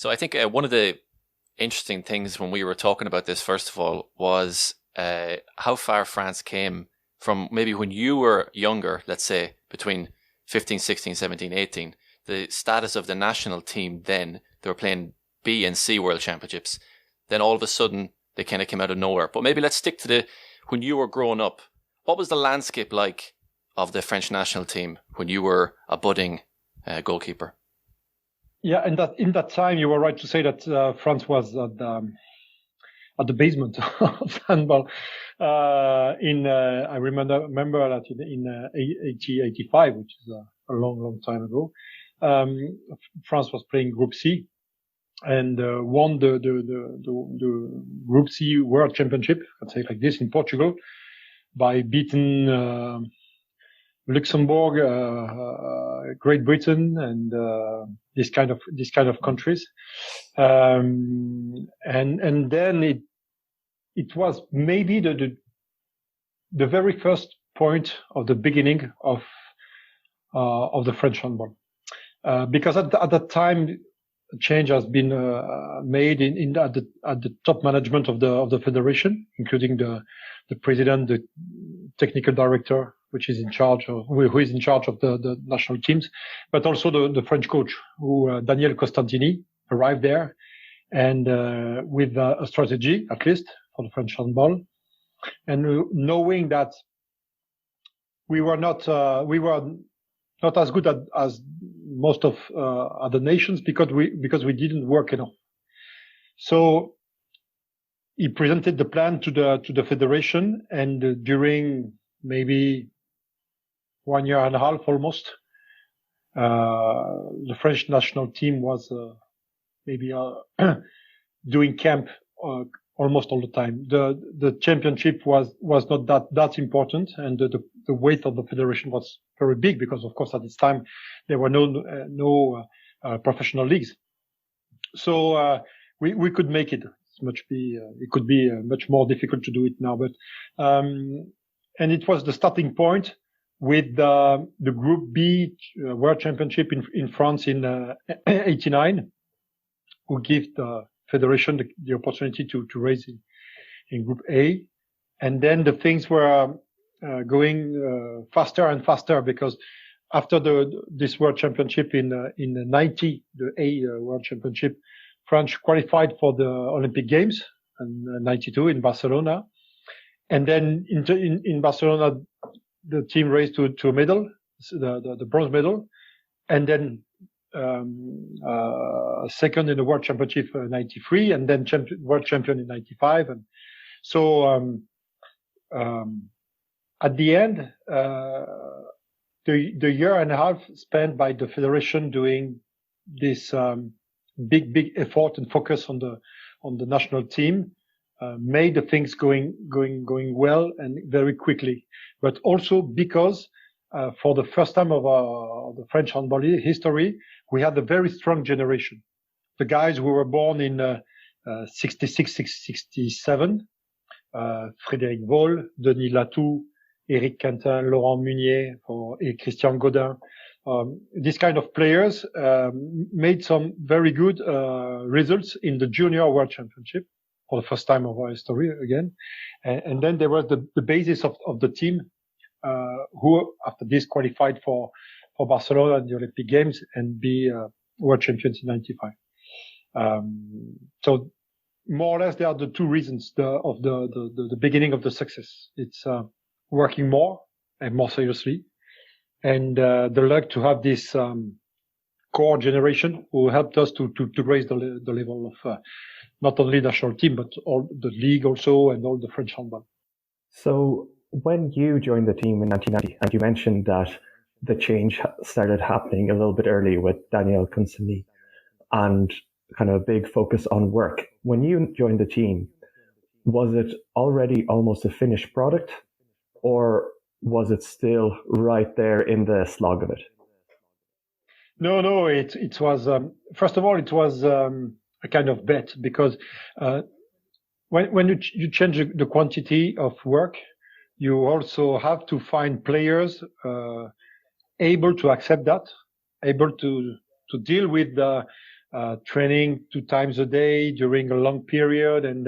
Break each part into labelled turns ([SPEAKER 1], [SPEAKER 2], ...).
[SPEAKER 1] So I think one of the interesting things when we were talking about this, first of all, was how far France came from maybe when you were younger, let's say between 15, 16, 17, 18, the status of the national team then, they were playing B and C World Championships. Then all of a sudden, they kind of came out of nowhere. But maybe let's stick to when you were growing up. What was the landscape like of the French national team when you were a budding goalkeeper?
[SPEAKER 2] Yeah, and in that time, you were right to say that France was at the basement of handball. I remember that in 85, which is a long time ago, France was playing Group C and won the Group C World Championship, let's say it like this, in Portugal, by beating Luxembourg, Great Britain, and this kind of countries. And then it was maybe the very first point of the beginning of the French handball, because at that time a change has been made at the top management of the federation, including the president, the technical director, who is in charge of the national teams, but also the French coach, Daniel Costantini, arrived there, and with a strategy, at least for the French handball, and knowing that we were not as good as most of other nations because we didn't work enough. So he presented the plan to the federation, and during maybe 1 year and a half almost, the French national team was maybe doing camp almost all the time. The championship was not that important, and the weight of the federation was very big because, of course, at this time there were no professional leagues. So we could make it. It could be much more difficult to do it now, but and it was the starting point with the Group B World Championship in France in 89, who gave the federation the opportunity to race in Group A. And then the things were going faster and faster, because after this World Championship in 90, the A World Championship, France qualified for the Olympic Games in 92 in Barcelona. And then in Barcelona, the team raced to a medal, the bronze medal, and then second in the World Championship 93, and then world champion in 95. And so at the end, the year and a half spent by the federation doing this big effort and focus on the national team made the things going well and very quickly. But also because for the first time of the French handball history, we had a very strong generation. The guys who were born in 66, 67, Frédéric Voll, Denis Latou, Éric Quintin, Laurent Munier, and Christian Godin. These kind of players made some very good results in the Junior World Championship for the first time of our history again. And then there was the basis of the team who after this qualified for Barcelona and the Olympic Games and be world champions in 95. So more or less, there are the two reasons of the beginning of the success. It's working more and more seriously, and the luck to have this core generation who helped us to raise the level of not only national team but all the league also and all the French handball.
[SPEAKER 3] So when you joined the team in 1990, and you mentioned that the change started happening a little bit early with Daniel Costantini and kind of a big focus on work. When you joined the team, was it already almost a finished product, or was it still right there in the slog of it?
[SPEAKER 2] No, it was, first of all, it was a kind of bet, because when you change the quantity of work, you also have to find players able to accept that, able to deal with training 2 times a day during a long period, and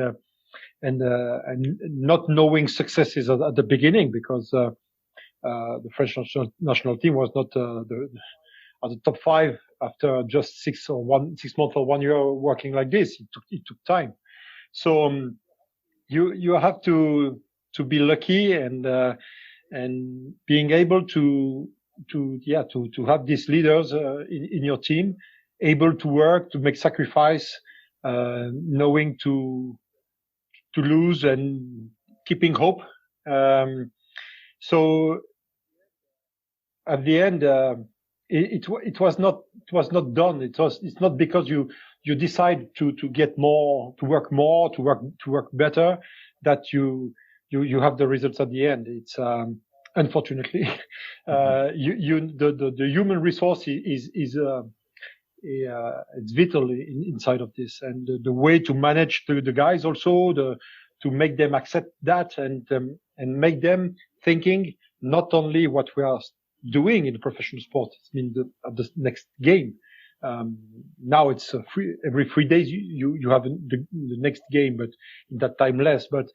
[SPEAKER 2] not knowing successes at the beginning, because the French national team was not at the top 5 after just 6 months or 1 year working like this. It took time. So you have to be lucky and being able to have these leaders in your team, able to work, to make sacrifice, knowing to lose and keeping hope. So at the end, it was not done. It's not because you decide to get more, to work more, to work better, that you have the results at the end. It's unfortunately the human resource is it's vital inside of this, and the way to manage the guys also, to make them accept that, and make them thinking not only what we are doing in professional sport, I mean at the next game. Now it's every 3 days you have the next game, but in that time less. But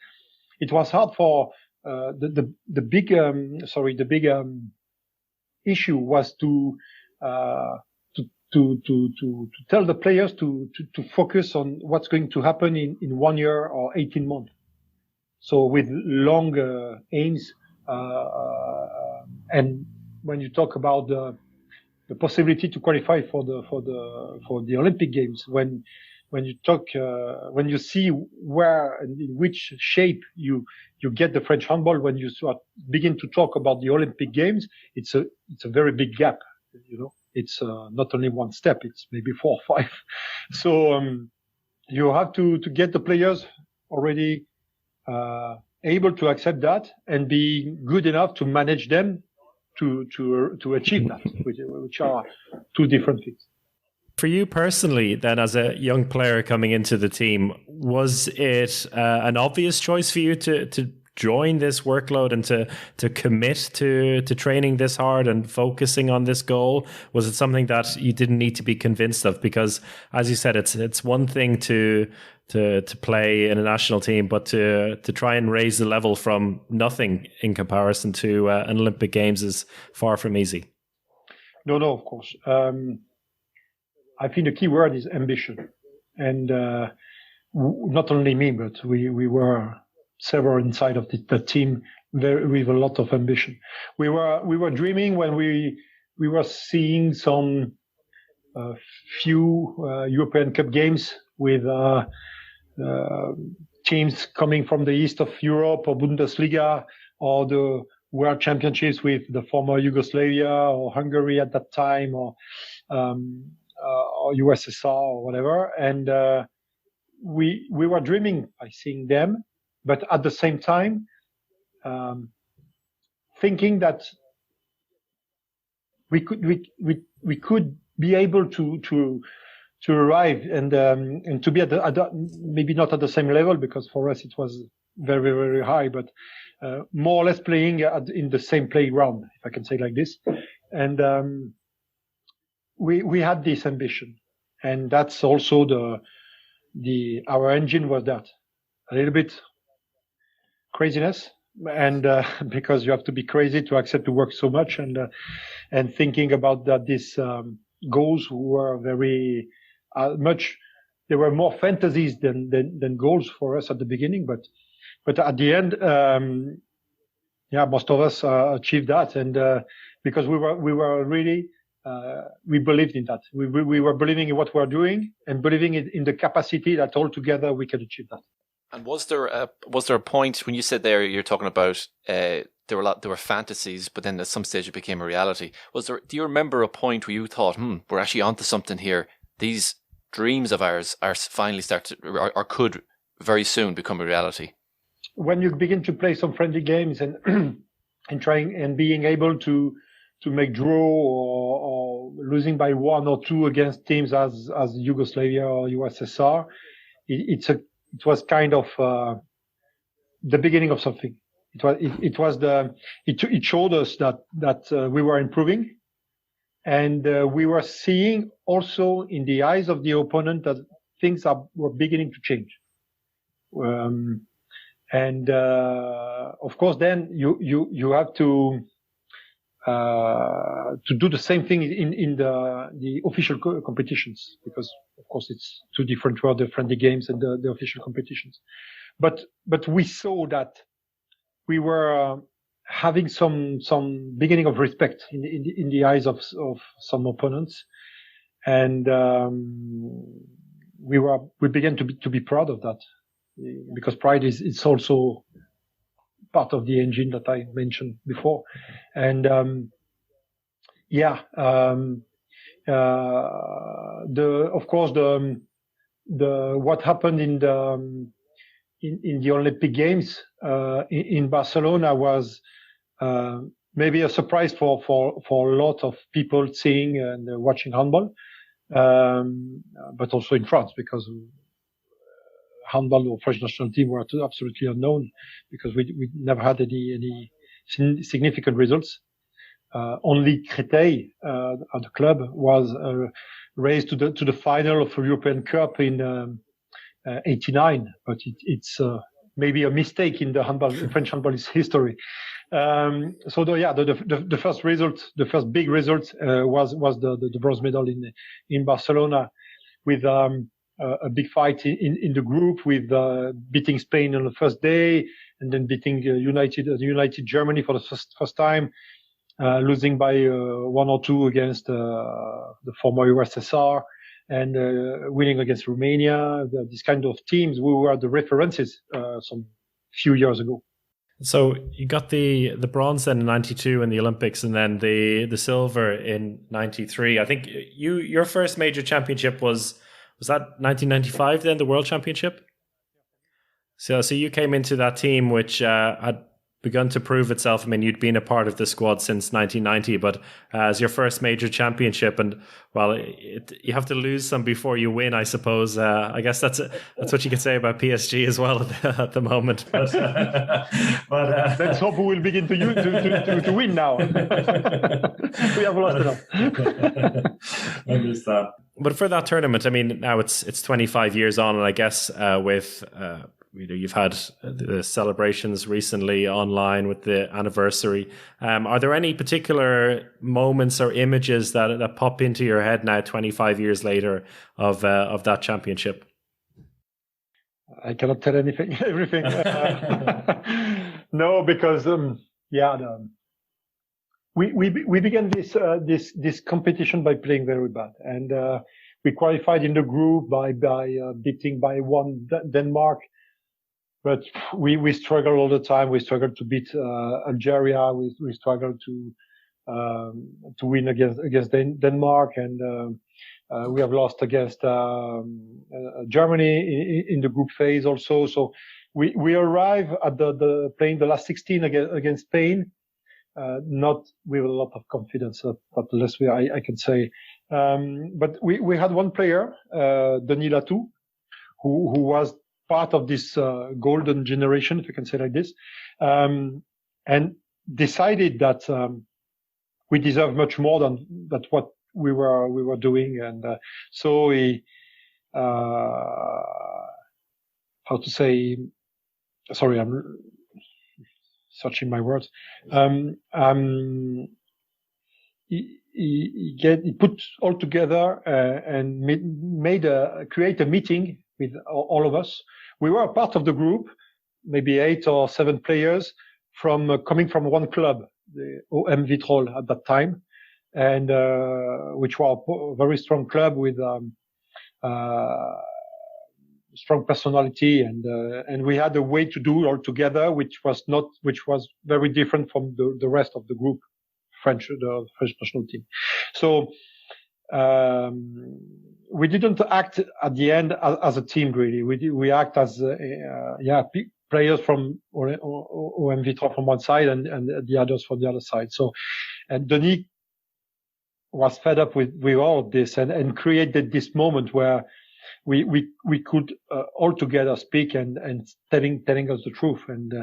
[SPEAKER 2] it was hard for the big issue was to tell the players to focus on what's going to happen in 1 year or 18 months. So with long aims, and when you talk about the possibility to qualify for the Olympic Games, when you see where and in which shape you get the French handball, when you begin to talk about the Olympic Games, it's a very big gap. It's not only one step; it's maybe 4 or 5. So you have to get the players already able to accept that and be good enough to manage them to achieve that, which are 2 different things.
[SPEAKER 4] For you personally, then, as a young player coming into the team, was it an obvious choice for you to join this workload and to commit to training this hard and focusing on this goal? Was it something that you didn't need to be convinced of? Because, as you said, it's one thing to play in a national team, but to try and raise the level from nothing in comparison to an Olympic Games is far from easy.
[SPEAKER 2] No, of course. I think the key word is ambition, and not only me, but we were several inside of the team with a lot of ambition. We were dreaming when we were seeing some few European Cup games with teams coming from the east of Europe, or Bundesliga, or the World Championships with the former Yugoslavia or Hungary at that time, or USSR or whatever. And we were dreaming by seeing them, but at the same time thinking that we could be able to arrive and to be at maybe not at the same level, because for us it was very, very high, but more or less playing in the same playground, if I can say like this. And we had this ambition, and that's also our engine was that a little bit craziness, and because you have to be crazy to accept to work so much, and thinking about that these goals were very much, they were more fantasies than goals for us at the beginning, but at the end, most of us achieved that, and because we were really we believed in that. We were believing in what we were doing, and believing in the capacity that all together we can achieve that.
[SPEAKER 1] And was there a point when you said there, you're talking about there were fantasies, but then at some stage it became a reality? Do you remember a point where you thought, we're actually onto something here? These dreams of ours are finally or could very soon become a reality.
[SPEAKER 2] When you begin to play some friendly games and and trying and being able to make draw or losing by 1 or 2 against teams as Yugoslavia or USSR, it was kind of the beginning of something. It showed us that we were improving, And we were seeing also in the eyes of the opponent that things were beginning to change. Of course, then you have to do the same thing in the official competitions, because of course it's two different worlds, the friendly games and the official competitions. But we saw that we were having some beginning of respect in the eyes of some opponents, and we began to be proud of that, because pride is also part of the engine that I mentioned before. And of course what happened in the Olympic Games in Barcelona was maybe a surprise for a lot of people seeing and watching handball, but also in France, because handball or French national team were absolutely unknown, because we never had any significant results. Only Créteil, at the club, was raised to the final of the European Cup in 89, but it's maybe a mistake in the French handball history. The first result, the first big result, was the bronze medal in Barcelona, with a big fight in the group, with beating Spain on the first day, and then beating United Germany for the first time, losing by 1 or 2 against the former USSR, and winning against Romania. These kind of teams, we were the references some few years ago.
[SPEAKER 4] So you got the bronze then in 92 in the Olympics, and then the silver in 93. I think your first major championship was that 1995 then, the World Championship? So you came into that team which had begun to prove itself. I mean, you'd been a part of the squad since 1990, but as your first major championship, and well, you have to lose some before you win, I suppose. I guess that's what you could say about PSG as well at the moment. But
[SPEAKER 2] let's hope we will begin to win now. We have lost enough.
[SPEAKER 4] I understand. But for that tournament, I mean, now it's 25 years on, and I guess with you've had the celebrations recently online with the anniversary. Are there any particular moments or images that pop into your head now, 25 years later, of that championship?
[SPEAKER 2] I cannot tell everything. No, because we began this competition by playing very bad, and we qualified in the group by beating by 1 Denmark. But we struggle all the time. We struggle to beat Algeria. We struggle to win against Denmark, and we have lost against Germany in the group phase also. So we arrive at the playing the last 16 against Spain, not with a lot of confidence, at least I can say. But we had one player, Denis Latou, who was part of this golden generation, if you can say like this, and decided that we deserve much more than what we were doing, and so he, how to say? Sorry, I'm searching my words. He put all together and create a meeting with all of us. We were a part of the group, maybe 8 or 7 players coming from one club, the OM Vitrolles at that time, and which was a very strong club with strong personality, and we had a way to do all together, which was very different from the rest of the group, the French national team. So we didn't act at the end as a team, really. We act as players from OM Vitrolles from one side and the others from the other side. So, and Denis was fed up with all of this and created this moment where we could all together speak and telling us the truth, and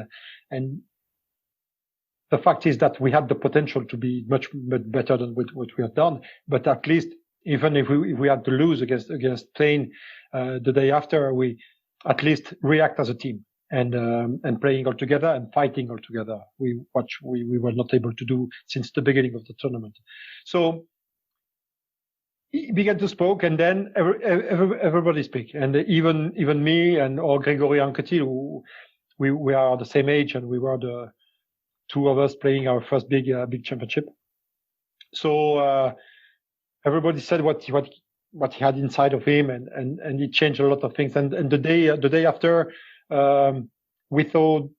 [SPEAKER 2] the fact is that we had the potential to be much better than what we had done. But at least, even if we had to lose against Spain the day after, we at least react as a team and playing all together and fighting all together. We were not able to do since the beginning of the tournament. So he began to speak, and then everybody speak, and even me and or Gregory Anquetil, who we are the same age, and we were the two of us playing our first big championship. So everybody said what he had inside of him, and it changed a lot of things. And the day after, we thought,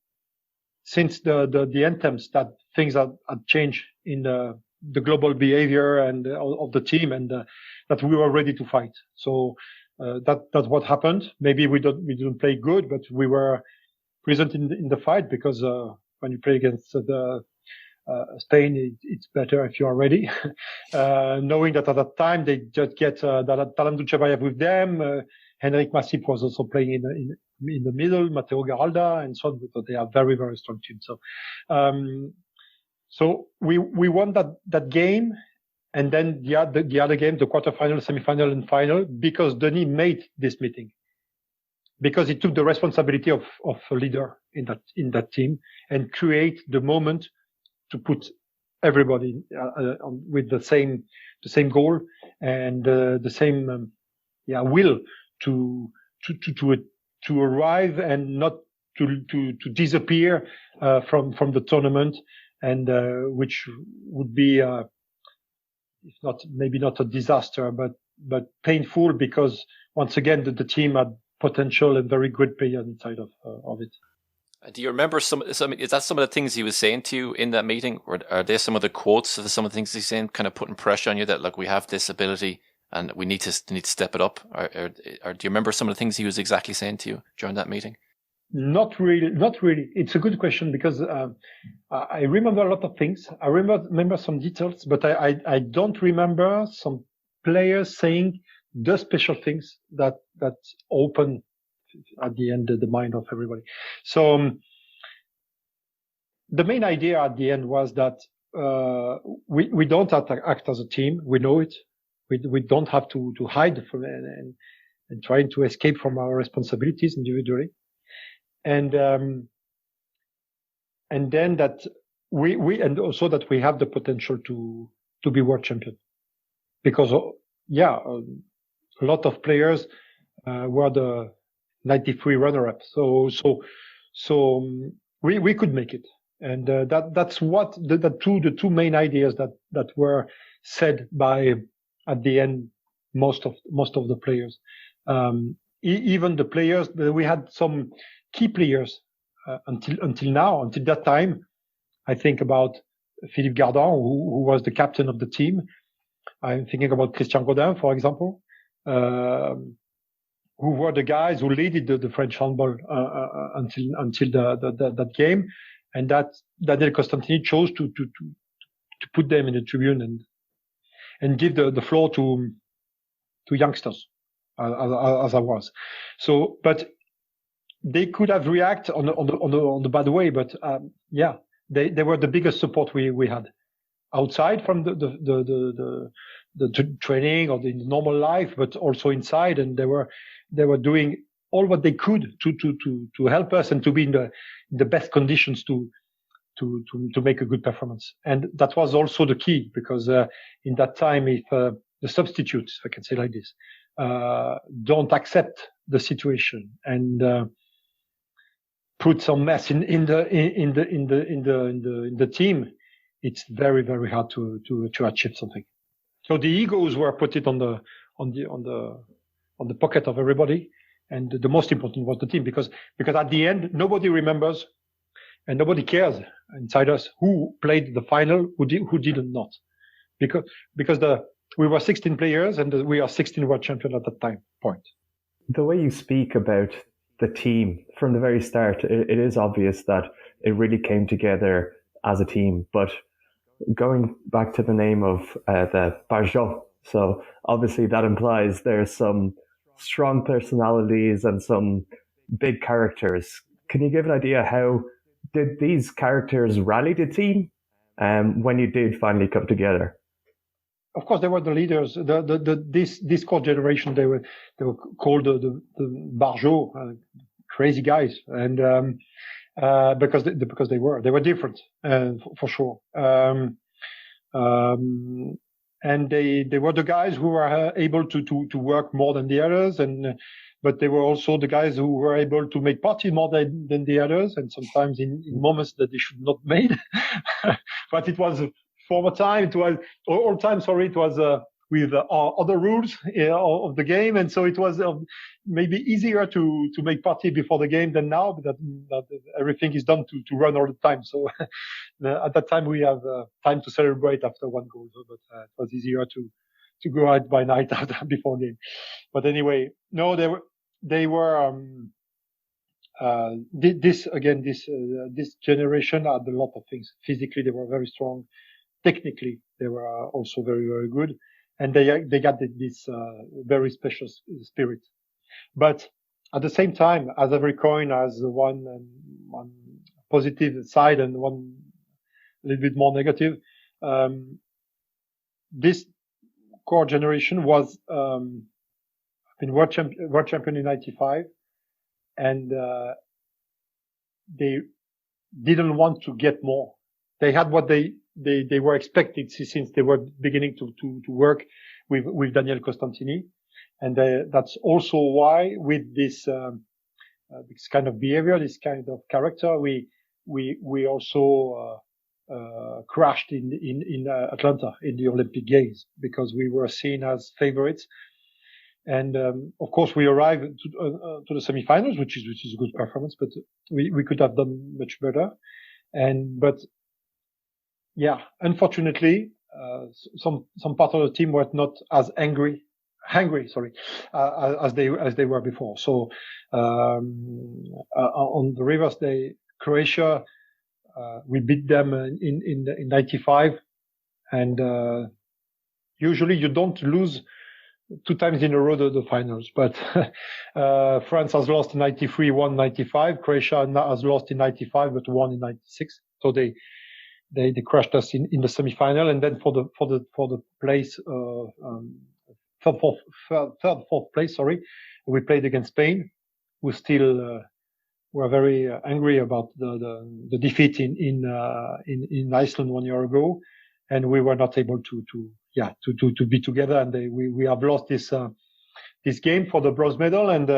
[SPEAKER 2] since the anthems, that things had changed in the global behavior and of the team, and that we were ready to fight. So that's what happened. Maybe we didn't play good, but we were present in the fight, because when you play against Spain, it's better if you are ready. Knowing that at that time they just get Talan Dulcebayev with them. Henrik Masip was also playing in the middle, Matteo Garalda, and so on. But they are very, very strong team. So we won that game, and then the other game, the quarterfinal, semifinal, and final, because Denis made this meeting, because he took the responsibility of a leader in that team and create the moment to put everybody with the same goal and the same will to arrive and not to disappear from the tournament, and which would be if not, maybe not a disaster, but painful, because once again the team had potential and very good players inside of it.
[SPEAKER 1] Do you remember some? Is that some of the things he was saying to you in that meeting, or are there some of the quotes of some of the things he's saying, kind of putting pressure on you that, look, we have this ability and we need to step it up, or do you remember some of the things he was exactly saying to you during that meeting?
[SPEAKER 2] Not really. It's a good question, because I remember a lot of things. I remember some details, but I don't remember some players saying the special things that open at the end the mind of everybody. So the main idea at the end was that we don't have to act as a team. We know it. We don't have to hide from it and trying to escape from our responsibilities individually. And then that we and also that we have the potential to be world champion, because a lot of players were the 93 runner-up. So we could make it, and that's what the two main ideas that were said by, at the end, most of the players. Even the players, we had some key players until that time. I think about Philippe Gardin, who was the captain of the team. I'm thinking about Christian Godin, for example, who were the guys who led the French handball until that game, and that Daniel Costantini chose to put them in the tribune and give the floor to youngsters, as I was. So, but they could have reacted on the bad way, but they were the biggest support we had outside from the training or the normal life, but also inside, and they were doing all what they could to help us and to be in the best conditions to make a good performance. And that was also the key, because in that time, if the substitutes, if I can say like this, don't accept the situation and put some mess in the team, it's very, very hard to achieve something. So the egos were put it on the pocket of everybody, and the most important was the team, because at the end nobody remembers and nobody cares inside us who played the final, who did not, because we were 16 players and we are 16 world champions at that time point.
[SPEAKER 3] The way you speak about the team from the very start, it is obvious that it really came together as a team. But going back to the name of the Barjots, so obviously that implies there's some strong personalities and some big characters. Can you give an idea how did these characters rally the team when you did finally come together?
[SPEAKER 2] Of course, they were the leaders. This core generation, they were called the Barjots, crazy guys, and because they were different, for sure. And they were the guys who were able to work more than the others, but they were also the guys who were able to make party more than the others, and sometimes in moments that they should not made. But it was former time. It was all time. Sorry, it was with other rules of the game, and so it was maybe easier to make party before the game than now. But that everything is done to run all the time. So at that time we have time to celebrate after one goal. But it was easier to go out by night after before game. But anyway, no, they were. This generation had a lot of things. Physically, they were very strong. Technically, they were also very, very good, and they got this very special spirit. But at the same time, as every coin has one positive side and one a little bit more negative, this core generation was been world champion in '95, and they didn't want to get more. They had what they were expected since they were beginning to work with Daniel Costantini, and that's also why with this kind of behavior, this kind of character, we also crashed in Atlanta in the Olympic Games, because we were seen as favorites, and of course we arrived to the semifinals, which is a good performance, but we could have done much better, but. Yeah, unfortunately, some part of the team were not as hungry, as they were before. So on the reverse day, Croatia, we beat them in '95, and usually you don't lose 2 times in a row the finals. But France has lost in '93, won '95. Croatia has lost in '95, but won in '96. So they crushed us in the semifinal, and then for the place third, fourth place. Sorry, we played against Spain, who still were very angry about the defeat in Iceland 1 year ago, and we were not able to be together, and we have lost this game for the bronze medal, and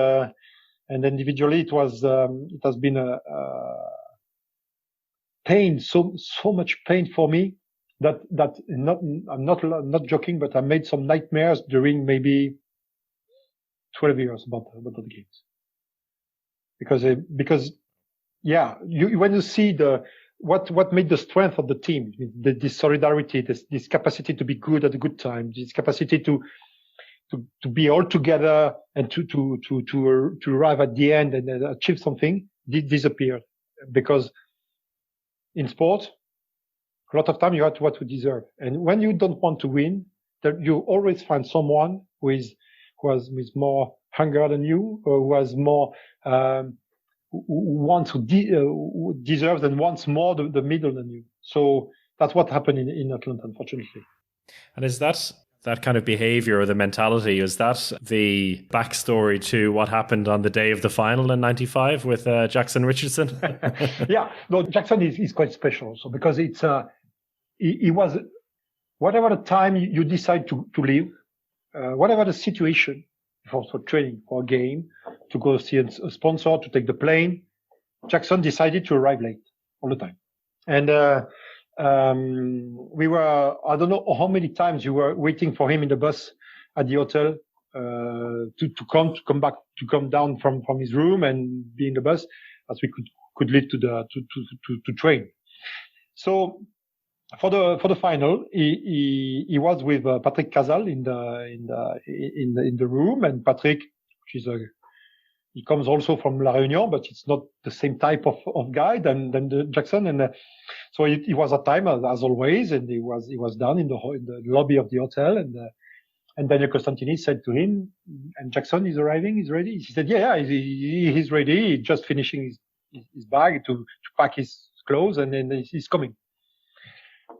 [SPEAKER 2] individually it has been a pain, so much pain for me that I'm not joking, but I made some nightmares during maybe 12 years about the games, because when you see what made the strength of the team, this solidarity, this capacity to be good at a good time, this capacity to be all together and to arrive at the end and achieve something, disappeared, because in sport, a lot of time you have what you deserve. And when you don't want to win, you always find someone who has more hunger than you, or who has more, who deserves and wants more the middle than you. So that's what happened in Atlanta, unfortunately.
[SPEAKER 4] And is that kind of behavior, or the mentality, is that the backstory to what happened on the day of the final in '95 with Jackson Richardson?
[SPEAKER 2] Yeah, no, Jackson is quite special also, because he was, whatever the time you decide to leave, whatever the situation for training, for a game, to go see a sponsor, to take the plane, Jackson decided to arrive late all the time. And we were, I don't know how many times you were waiting for him in the bus at the hotel, to come down from his room and be in the bus, as we could leave to train. So for the final, he was with Patrick Casal in the room, and Patrick, he comes also from La Réunion, but it's not the same type of guy than the Jackson, and so he was at time as always, and he was down in the lobby of the hotel, and Daniel Costantini said to him, "And Jackson is arriving, he's ready." He said, "Yeah, he's ready. He's just finishing his bag to pack his clothes, and then he's coming.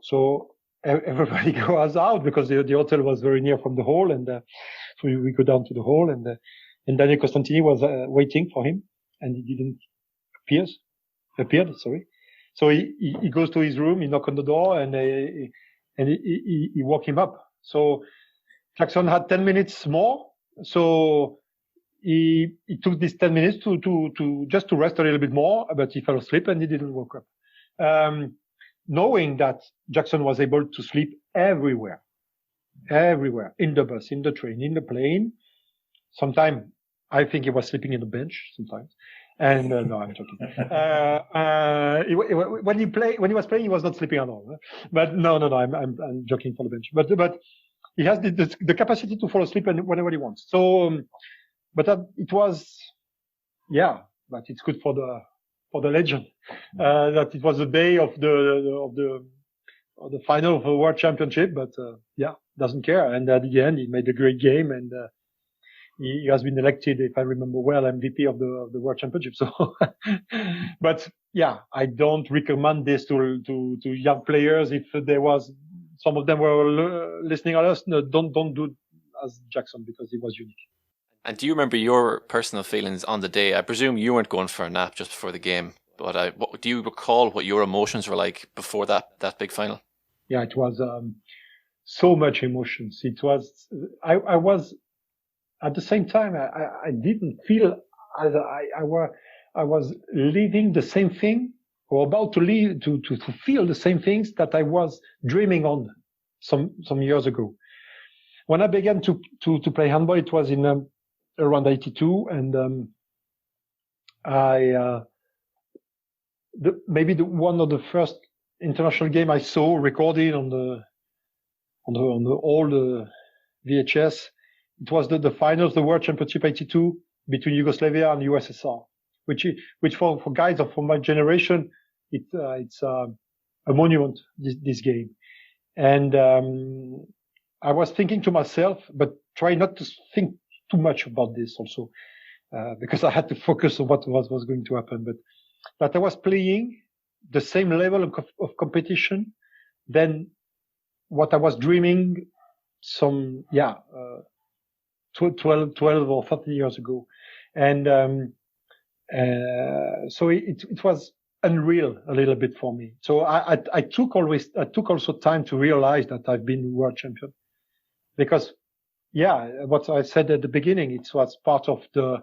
[SPEAKER 2] So everybody goes out because the hotel was very near from the hall, and so we go down to the hall, and Daniel Costantini was waiting for him, and he didn't appeared. Sorry. So he goes to his room, he knocks on the door, and he woke him up. So Jackson had 10 minutes more, so he took these 10 minutes to just to rest a little bit more, but he fell asleep and he didn't wake up. Knowing that Jackson was able to sleep everywhere, in the bus, in the train, in the plane. Sometimes I think he was sleeping in the bench sometimes. And no, I'm joking. When he was playing, he was not sleeping at all. But no, I'm joking for the bench. But he has the capacity to fall asleep whenever he wants. So, but it was, but it's good for the legend that it was the day of the final of the World Championship. But doesn't care. And at the end, he made a great game, and he has been elected, if I remember well, MVP of the World Championship. So, but I don't recommend this to young players. If there was some of them were listening at us, no, don't do as Jackson, because he was unique.
[SPEAKER 1] And do you remember your personal feelings on the day? I presume you weren't going for a nap just before the game, but do you recall what your emotions were like before that big final?
[SPEAKER 2] Yeah, it was so much emotions. It was I was at the same time I didn't feel as I was living the same thing, or about to live to feel the same things that I was dreaming on some years ago. When I began to play handball, it was in around 82, and maybe one of the first international game I saw recorded on the old VHS. It was the finals of the World Championship 82 between Yugoslavia and USSR, which for guys from my generation, it's a monument, this game. And I was thinking to myself, but try not to think too much about this also, because I had to focus on what was going to happen. But that I was playing the same level of competition than what I was dreaming 12 or 13 years ago. And so it was unreal a little bit for me. So I took also time to realize that I've been world champion, because what I said at the beginning, it was part of the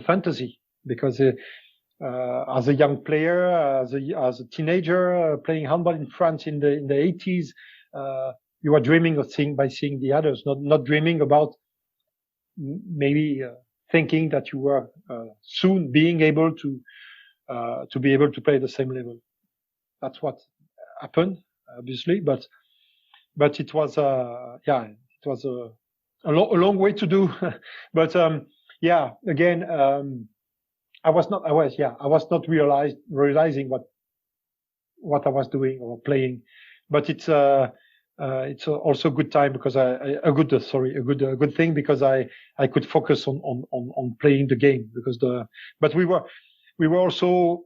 [SPEAKER 2] fantasy, because as a young player, as a teenager playing handball in France in the 80s, you are dreaming of seeing the others, not dreaming about maybe thinking that you were soon being able to be able to play the same level. That's what happened, obviously, but it was it was a long way to do. But again, I was not realizing what I was doing or playing, but it's also a good time, because a good thing, because I could focus on playing the game, but we were also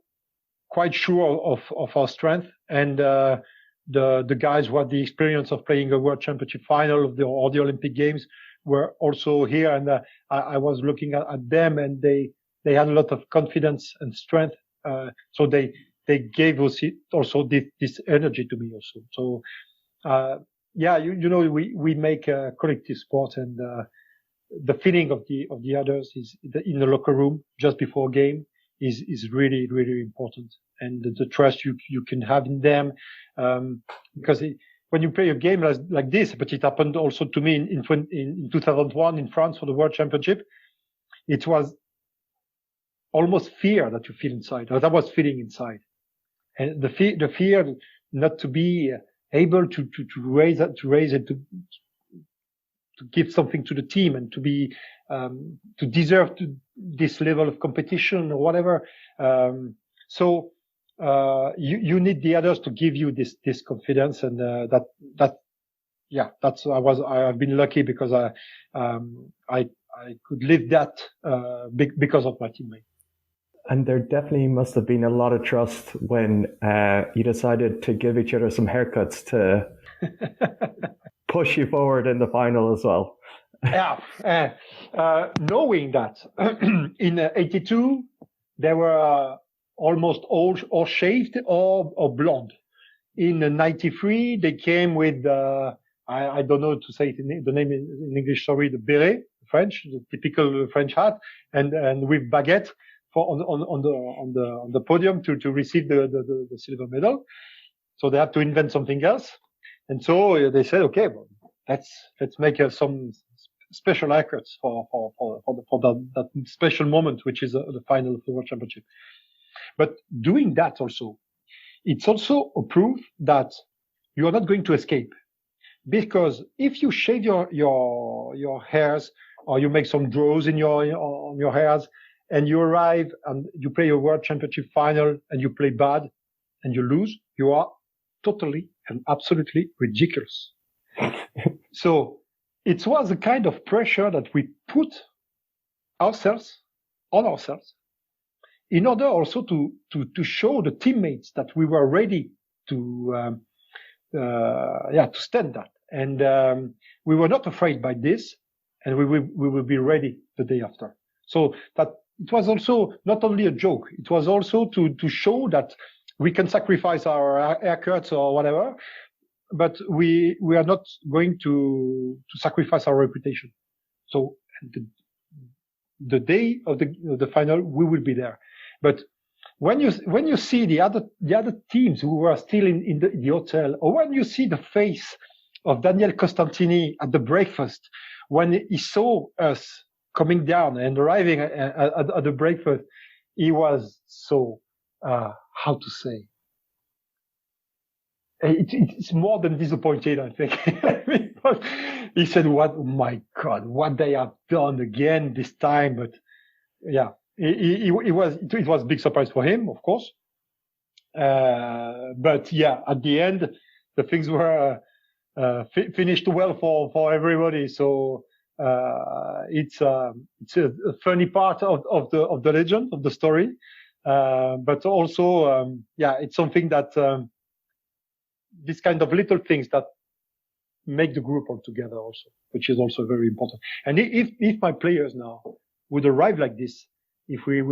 [SPEAKER 2] quite sure of our strength, and the guys who had the experience of playing a World Championship final or the Olympic Games were also here, and I was looking at them, and they had a lot of confidence and strength, so they gave us also this energy to me also. So we make a collective sport, and the feeling of the others is in the locker room just before a game is really, really important, and the trust you can have in them, because when you play a game like this, but it happened also to me in 2001 in France for the World Championship, it was almost fear that you feel inside, that I was feeling inside, and the fear not to be able to raise it, to give something to the team, and to be to deserve this level of competition or whatever. So you need the others to give you this confidence, and I've been lucky, because I could live that because of my teammates.
[SPEAKER 3] And there definitely must have been a lot of trust when you decided to give each other some haircuts to push you forward in the final as well.
[SPEAKER 2] Yeah, knowing that in '82 they were almost all shaved or blonde. In '93 they came with I don't know to say it the name in English. Sorry, the beret, French, the typical French hat, and with baguette for on the podium to receive the silver medal. So they had to invent something else, and so they said, okay, well, let's make some special haircuts for that special moment, which is the final of the World Championship. But doing that also, it's also a proof that you are not going to escape, because if you shave your hairs or you make some draws on your hairs and you arrive and you play a World Championship final and you play bad and you lose, you are totally and absolutely ridiculous. So it was a kind of pressure that we put on ourselves in order also to show the teammates that we were ready to stand that. And we were not afraid by this, and we will be ready the day after. So that it was also not only a joke, it was also to show that we can sacrifice our haircuts or whatever, but we are not going to sacrifice our reputation. So the day of the final, we will be there. But when you see the other teams who were still in the hotel, or when you see the face of Daniel Costantini at the breakfast, when he saw us coming down and arriving at the breakfast, he was so how to say. It's more than disappointed, I think. He said, "Oh my God, what they have done again this time." But yeah, it was a big surprise for him, of course. But yeah, at the end, the things were finished well for everybody. So it's a funny part of the legend, of the story. But also, it's something that. This kind of little things that make the group all together also, which is also very important. And if my players now would arrive like this, if we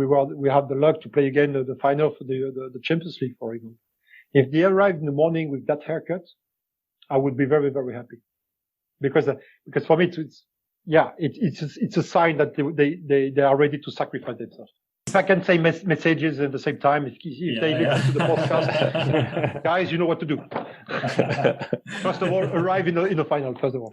[SPEAKER 2] have the luck to play again the final for the Champions League, for example, if they arrive in the morning with that haircut, I would be very, very happy, because for me it's a sign that they are ready to sacrifice themselves. If I can say messages at the same time, if they listen to the podcast, guys, you know what to do. First of all, arrive in the final, first of all.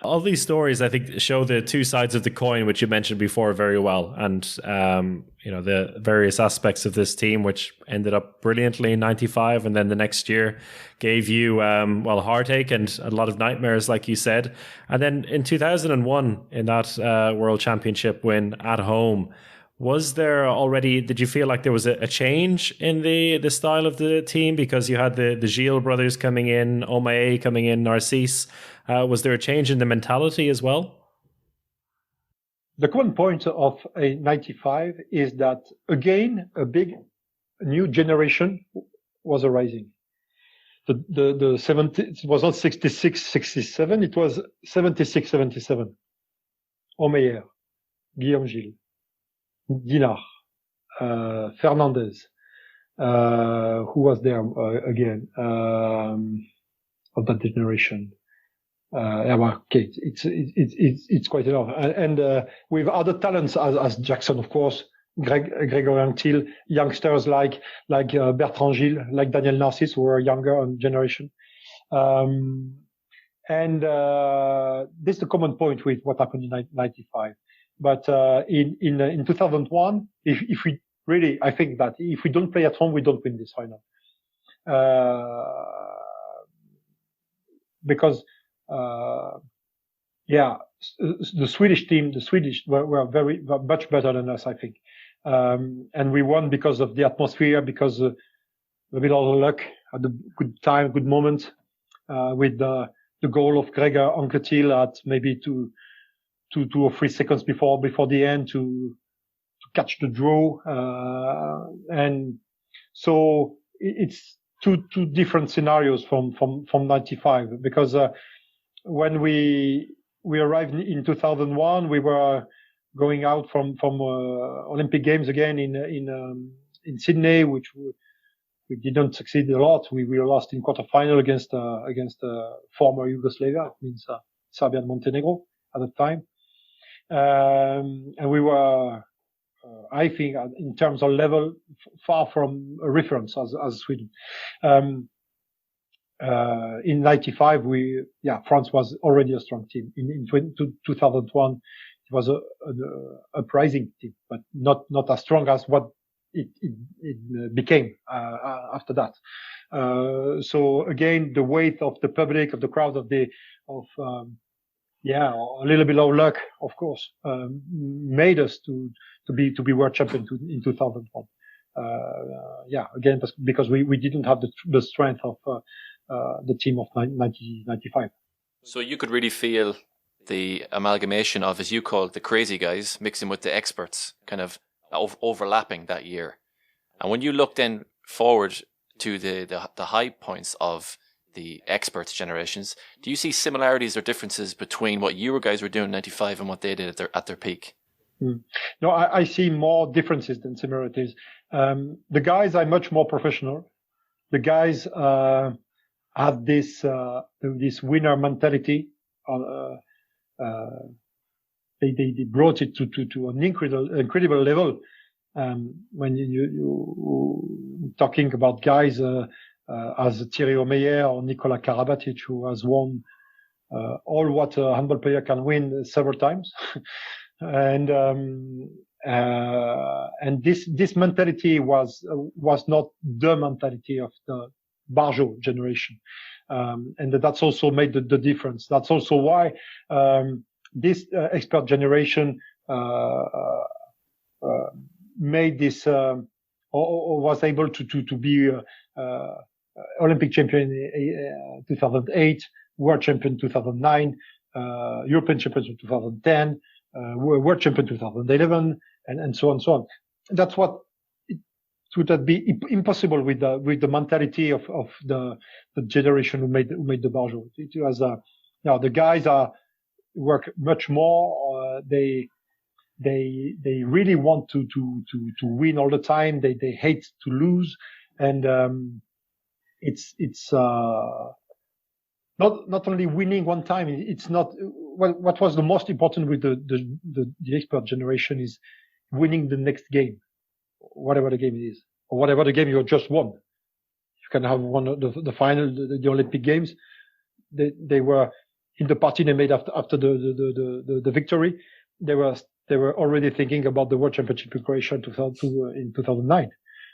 [SPEAKER 4] All these stories, I think, show the two sides of the coin, which you mentioned before very well. And, the various aspects of this team, which ended up brilliantly in '95. And then the next year gave you, heartache and a lot of nightmares, like you said. And then in 2001, in that World Championship win at home, did you feel like there was a change in the style of the team? Because you had the Gilles brothers coming in, Omae coming in, Narcisse. Was there a change in the mentality as well?
[SPEAKER 2] The common point of a '95 is that, again, a big new generation was arising. The 70, it was not 66, 67, it was 76, 77. Omeyer, Guillaume Gilles, Dinard, Fernandez, who was there again, of that generation. Okay, it's quite enough. And with other talents as Jackson, of course, Grégory Anquetil, youngsters like Bertrand Gilles, like Daniel Narcisse, who were younger on generation. And this is the common point with what happened in '95. But in 2001, if we really, I think that if we don't play at home, we don't win this final. Because the Swedish team, were much better than us, I think. And we won because of the atmosphere, because a bit of luck at the good time, good moment, with the goal of Grégory Anquetil at maybe 2 or 3 seconds before the end to catch the draw, and so it's two different scenarios from 95, because when we arrived in 2001, we were going out from Olympic Games again in Sydney, which we didn't succeed a lot. We lost in quarterfinal against former Yugoslavia. It means Serbia and Montenegro at the time, and we were, I think, in terms of level, far from a reference as Sweden. In 95, France was already a strong team. In 2001, it was a uprising team, but not as strong as what it became after that. So again, the weight of the public, of the crowd, a little bit of luck, of course, made us to be world champion in 2001. Again, because we didn't have the strength of the team of 1995.
[SPEAKER 1] So you could really feel the amalgamation of, as you call it, the crazy guys mixing with the experts, kind of overlapping that year. And when you look then forward to the high points of the experts generations, do you see similarities or differences between what you guys were doing in 95 and what they did at their peak?
[SPEAKER 2] No, I see more differences than similarities. The guys are much more professional. The guys have this winner mentality. They brought it to an incredible level. When you talking about guys as Thierry Omeyer or Nikola Karabatic, who has won all what a handball player can win several times, and this mentality was not the mentality of the Barjot generation, and that's also made the difference. That's also why this expert generation made this or was able to be Olympic champion in 2008, world champion 2009, European champion in 2010, world champion 2011, and so on and so on. That's what it would have been impossible with the mentality of the generation who made the Barjots. It was the guys work much more. They really want to win all the time. They hate to lose, and it's not only winning one time. It's not what was the most important with the expert generation is winning the next game, whatever the game is, or whatever the game you just won. You can have won the final, the Olympic Games. They were in the party they made after the victory. They were already thinking about the World Championship in Croatia in 2009.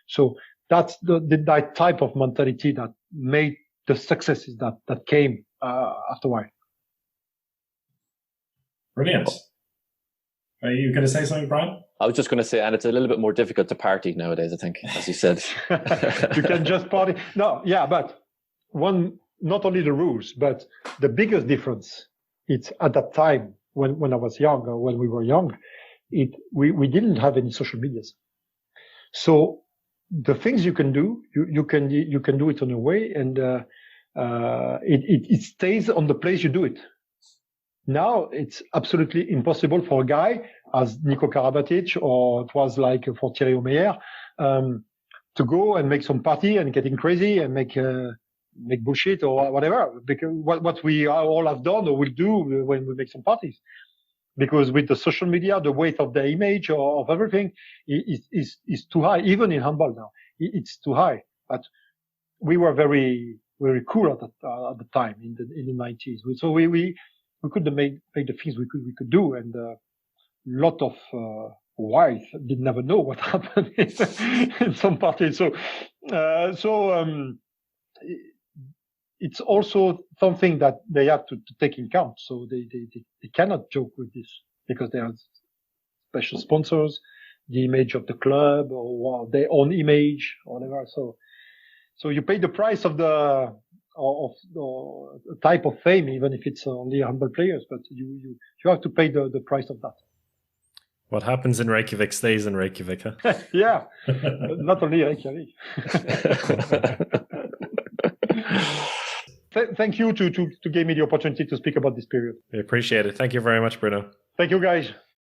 [SPEAKER 2] So that's that type of mentality that made the successes that came after a while.
[SPEAKER 5] Brilliant. Are you going to say something, Brian?
[SPEAKER 6] I was just going to say, and it's a little bit more difficult to party nowadays, I think, as you said.
[SPEAKER 2] You can just party. No, yeah, but not only the rules, but the biggest difference, it's at that time when I was young, or when we were young, we didn't have any social medias. So the things you can do, you can do it in a way, and it stays on the place you do it. Now it's absolutely impossible for a guy as Niko Karabatic, or it was like for Thierry Omeyer, to go and make some party and getting crazy and make bullshit or whatever, because what we all have done or will do when we make some parties. Because with the social media, the weight of the image or of everything is too high. Even in handball now, it's too high. But we were very, very cool at the time in the 90s. So we could have made the things we could do, and a lot of wives did never know what happened in some parties. So it's also something that they have to take in count. So they cannot joke with this, because they have special sponsors, the image of the club, or their own image, or whatever. So you pay the price of the type of fame, even if it's only handball players, but you have to pay the price of that.
[SPEAKER 4] What happens in Reykjavik stays in Reykjavik, huh?
[SPEAKER 2] Yeah, not only Reykjavik. Thank you to give me the opportunity to speak about this period.
[SPEAKER 4] We appreciate it. Thank you very much, Bruno.
[SPEAKER 2] Thank you, guys.